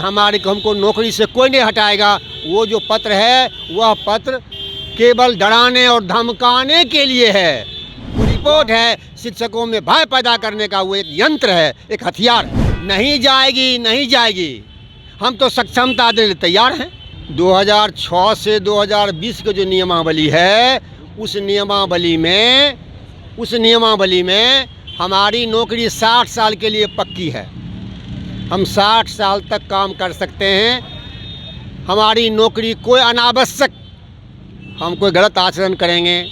हमको नौकरी से कोई नहीं हटाएगा। वो जो पत्र है वह पत्र केवल डराने और धमकाने के लिए है। वो रिपोर्ट है शिक्षकों में भय पैदा करने का, वो एक यंत्र है, एक हथियार। नहीं जाएगी, नहीं जाएगी। हम तो सक्षमता देने तैयार हैं। 2006 से 2020 की जो नियमावली है उस नियमावली में हमारी नौकरी 60 साल के लिए पक्की है। हम 60 साल तक काम कर सकते हैं। हमारी नौकरी कोई अनावश्यक, हम कोई गलत आचरण करेंगे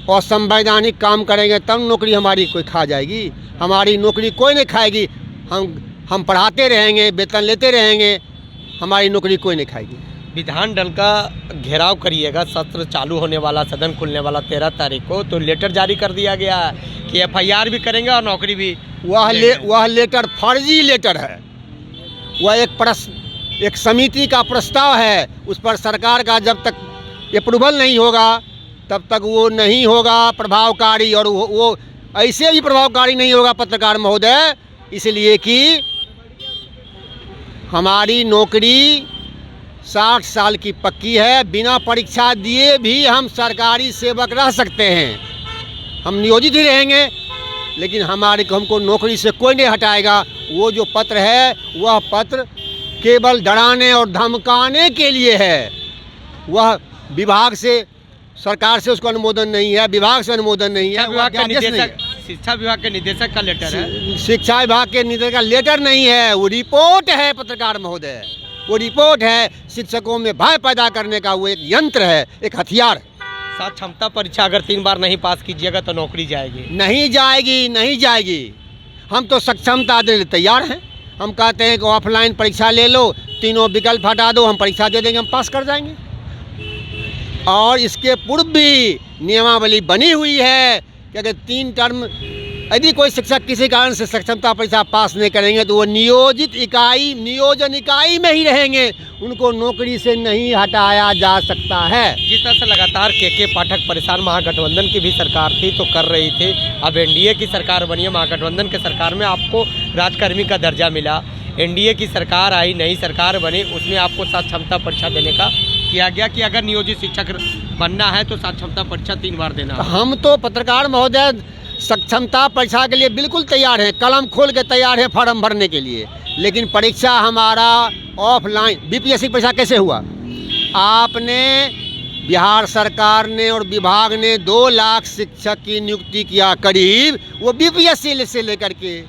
और संवैधानिक काम करेंगे तब नौकरी हमारी कोई खा जाएगी। हमारी नौकरी कोई नहीं खाएगी। हम पढ़ाते रहेंगे, वेतन लेते रहेंगे, हमारी नौकरी कोई नहीं खाएगी। विधान दल का घेराव करिएगा, सत्र चालू होने वाला, सदन खुलने वाला 13 तारीख को, तो लेटर जारी कर दिया गया है कि FIR भी करेंगे और नौकरी भी। वह लेटर फर्जी लेटर है। वह एक समिति का प्रस्ताव है। उस पर सरकार का जब तक अप्रूवल नहीं होगा तब तक वो नहीं होगा प्रभावकारी, और वो ऐसे भी प्रभावकारी नहीं होगा पत्रकार महोदय, इसलिए कि हमारी नौकरी 60 साल की पक्की है। बिना परीक्षा दिए भी हम सरकारी सेवक रह सकते हैं। हम नियोजित ही रहेंगे, लेकिन हमको नौकरी से कोई नहीं हटाएगा। वो जो पत्र है वह पत्र केवल डराने और धमकाने के लिए है। वह विभाग से, सरकार से उसको अनुमोदन नहीं है, विभाग से अनुमोदन नहीं है। शिक्षा विभाग के निदेशक का लेटर है। शिक्षा विभाग के निदेशक का लेटर नहीं है, वो रिपोर्ट है पत्रकार महोदय। वो रिपोर्ट है शिक्षकों में भय पैदा करने का, वो एक यंत्र है, एक हथियार। साथ क्षमता परीक्षा अगर 3 बार नहीं पास कीजिएगा तो नौकरी जाएगी। नहीं जाएगी, नहीं जाएगी। हम तो सक्षमता देने तैयार हैं। हम कहते हैं कि ऑफलाइन परीक्षा ले लो, तीनों विकल्प हटा दो, हम परीक्षा दे देंगे, हम पास कर जाएंगे। और इसके पूर्व भी नियमावली बनी हुई है कि अगर 3 टर्म यदि कोई शिक्षक किसी कारण से सक्षमता परीक्षा पास नहीं करेंगे तो वो नियोजन इकाई में ही रहेंगे, उनको नौकरी से नहीं हटाया जा सकता है। जिस तरह से लगातार के पाठक परेशान, महागठबंधन की भी सरकार थी तो कर रही थी, अब NDA की सरकार बनी है, महागठबंधन की सरकार में आपको राजकर्मी का दर्जा मिला, NDA की सरकार आई, नई सरकार बनी, उसमें आपको साथ क्षमता परीक्षा देने का किया गया कि अगर नियोजित शिक्षक बनना है तो साथ क्षमता परीक्षा 3 बार देना। हम तो पत्रकार महोदय सक्षमता परीक्षा के लिए बिल्कुल तैयार है, कलम खोल के तैयार है फॉर्म भरने के लिए। लेकिन परीक्षा हमारा ऑफलाइन, BPSC परीक्षा कैसे हुआ? आपने, बिहार सरकार ने और विभाग ने 2 लाख शिक्षक की नियुक्ति किया करीब, वो BPSC से लेकर के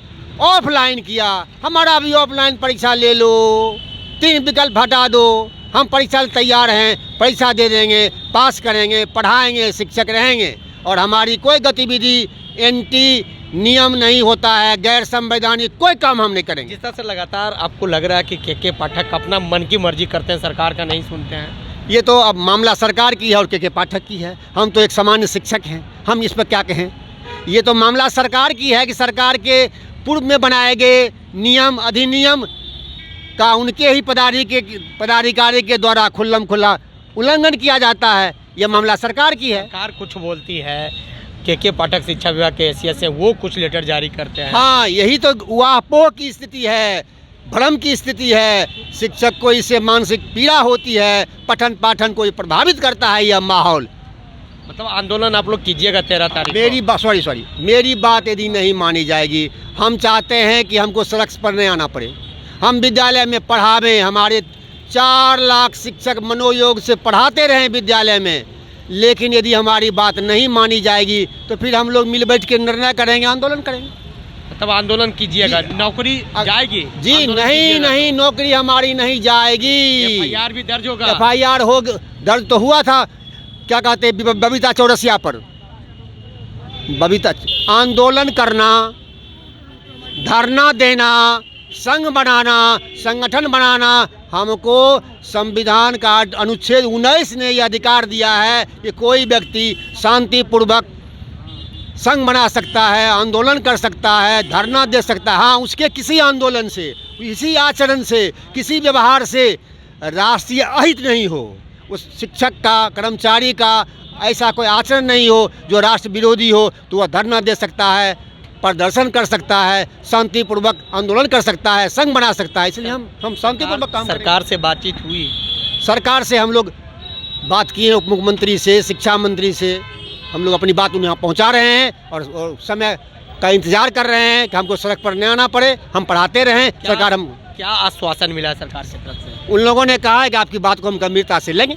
ऑफलाइन किया। हमारा भी ऑफलाइन परीक्षा ले लो, 3 विकल्प हटा दो, हम परीक्षा तैयार हैं, परीक्षा दे देंगे, पास करेंगे, पढ़ाएंगे, शिक्षक रहेंगे। और हमारी कोई गतिविधि एंटी नियम नहीं होता है, गैर संवैधानिक कोई काम हम नहीं करेंगे। जिस तरह से लगातार आपको लग रहा है कि के पाठक अपना मन की मर्जी करते हैं, सरकार का नहीं सुनते हैं, ये तो अब मामला सरकार की है और के पाठक की है। हम तो एक सामान्य शिक्षक हैं, हम इस पर क्या कहें। ये तो मामला सरकार की है कि सरकार के पूर्व में बनाए गए नियम, अधिनियम का उनके ही पदाधिकारी के द्वारा खुल्लम खुल्ला उल्लंघन किया जाता है। यह मामला सरकार की है। सरकार कुछ बोलती है, के पाठक शिक्षा विभाग के हैसियत से वो कुछ लेटर जारी करते हैं। हाँ, यही तो वाहपोह की स्थिति है, भ्रम की स्थिति है। शिक्षक को इससे मानसिक पीड़ा होती है, पठन पाठन को प्रभावित करता है यह माहौल। मतलब आंदोलन आप लोग कीजिएगा 13 तारीख? मेरी बात यदि नहीं मानी जाएगी, हम चाहते हैं कि हमको सड़क पर नहीं आना पड़े, हम विद्यालय में पढ़ावें। हमारे 4 लाख शिक्षक मनोयोग से पढ़ाते रहें विद्यालय में। लेकिन यदि हमारी बात नहीं मानी जाएगी तो फिर हम लोग मिल बैठ के निर्णय करेंगे, आंदोलन करेंगे। तब आंदोलन कीजिएगा, नौकरी जाएगी? जी नहीं, नौकरी हमारी नहीं जाएगी। FIR भी दर्ज होगा? FIR दर्ज तो हुआ था, क्या कहते हैं, बबीता चौरसिया पर। आंदोलन करना, धरना देना, संघ बनाना, संगठन बनाना, हमको संविधान का अनुच्छेद 19 ने यह अधिकार दिया है कि कोई व्यक्ति शांतिपूर्वक संघ बना सकता है, आंदोलन कर सकता है, धरना दे सकता है। हाँ, उसके किसी आंदोलन से, किसी आचरण से, किसी व्यवहार से राष्ट्रीय अहित नहीं हो, उस शिक्षक का, कर्मचारी का ऐसा कोई आचरण नहीं हो जो राष्ट्र विरोधी हो, तो वह धरना दे सकता है, प्रदर्शन कर सकता है, शांतिपूर्वक आंदोलन कर सकता है, संघ बना सकता है। इसलिए हम शांतिपूर्वक काम करेंगे। सरकार से बातचीत हुई? सरकार से हम लोग बात किए, उप मुख्यमंत्री से, शिक्षा मंत्री से हम लोग अपनी बात उन्हें यहाँ पहुँचा रहे हैं और समय का इंतजार कर रहे हैं कि हमको सड़क पर न आना पड़े, हम पढ़ाते रहें। सरकार हम क्या आश्वासन मिला सरकार से तरफ से? उन लोगों ने कहा है कि आपकी बात को हम गंभीरता से लेंगे।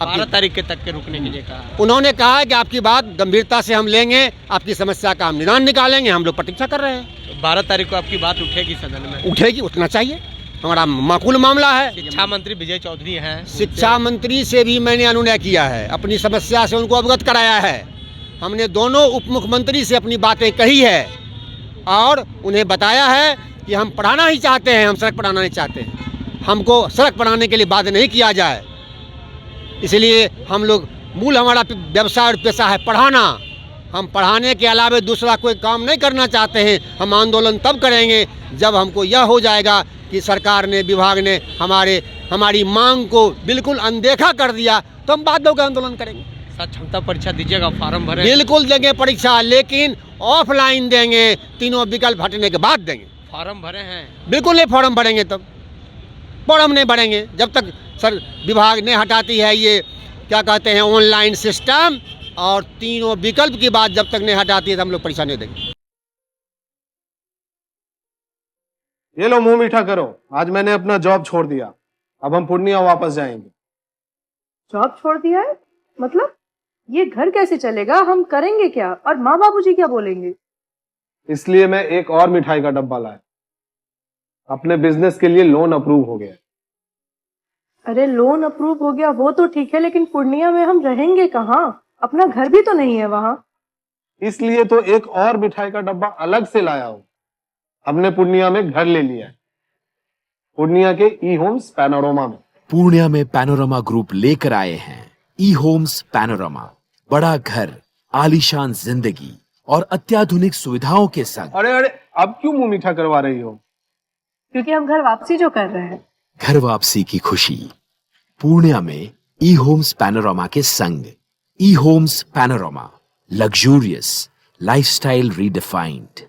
12 तारीख के तक के रुकने के लिए कहा। उन्होंने कहा है कि आपकी बात गंभीरता से हम लेंगे, आपकी समस्या का हम निदान निकालेंगे। हम लोग प्रतीक्षा कर रहे हैं। 12 तारीख को आपकी बात उठेगी सदन में? उठेगी, उठना चाहिए, हमारा माकूल मामला है। शिक्षा मंत्री विजय चौधरी हैं, शिक्षा मंत्री से भी मैंने अनुनय किया है, अपनी समस्या से उनको अवगत कराया है। हमने दोनों उप मुख्यमंत्री से अपनी बातें कही है और उन्हें बताया है कि हम पढ़ाना ही चाहते हैं, हम सड़क पढ़ाना नहीं चाहते हैं। हमको सड़क पढ़ाने के लिए बाध्य नहीं किया जाए। इसलिए हम लोग मूल हमारा व्यवसाय और पेशा है पढ़ाना। हम पढ़ाने के अलावा दूसरा कोई काम नहीं करना चाहते हैं। हम आंदोलन तब करेंगे जब हमको यह हो जाएगा कि सरकार ने, विभाग ने हमारी मांग को बिल्कुल अनदेखा कर दिया, तो हम बाद में आंदोलन करेंगे। सर क्षमता परीक्षा दीजिएगा, फॉर्म भरे? बिल्कुल देंगे परीक्षा, लेकिन ऑफलाइन देंगे, तीनों विकल्प हटने के बाद देंगे। फॉर्म भरे हैं? बिल्कुल नहीं फॉर्म भरेंगे, तब फॉर्म नहीं भरेंगे जब तक सर विभाग ने हटाती है ये क्या कहते हैं ऑनलाइन सिस्टम, और तीनों विकल्प की बात जब तक नहीं हटाती है तो हम लोग परीक्षा नहीं देंगे। ये लो मुंह मीठा करो, आज मैंने अपना जॉब छोड़ दिया, अब हम पूर्णिया वापस जाएंगे। जॉब छोड़ दिया है? मतलब ये घर कैसे चलेगा? हम करेंगे क्या? और माँ बाबूजी क्या बोलेंगे? इसलिए मैं एक और मिठाई का डब्बा लाया। अपने बिजनेस के लिए लोन अप्रूव हो गया। अरे लोन अप्रूव हो गया वो तो ठीक है, लेकिन पूर्णिया में हम रहेंगे कहाँ? अपना घर भी तो नहीं है वहाँ। इसलिए तो एक और मिठाई का डब्बा अलग से लाया हूँ। हमने पूर्णिया में घर ले लिया है, पूर्णिया के ई होम्स पैनोरमा में। पूर्णिया में पैनोरमा ग्रुप लेकर आए हैं ई होम्स पैनोरमा। बड़ा घर, आलीशान जिंदगी और अत्याधुनिक सुविधाओं के संग। अरे अरे, अब क्यों मुंह मीठा करवा रही हो? क्योंकि हम घर वापसी जो कर रहे हैं। घर वापसी की खुशी पूर्णिया में ई होम्स पैनोरमा के संग। E homes panorama, luxurious lifestyle redefined.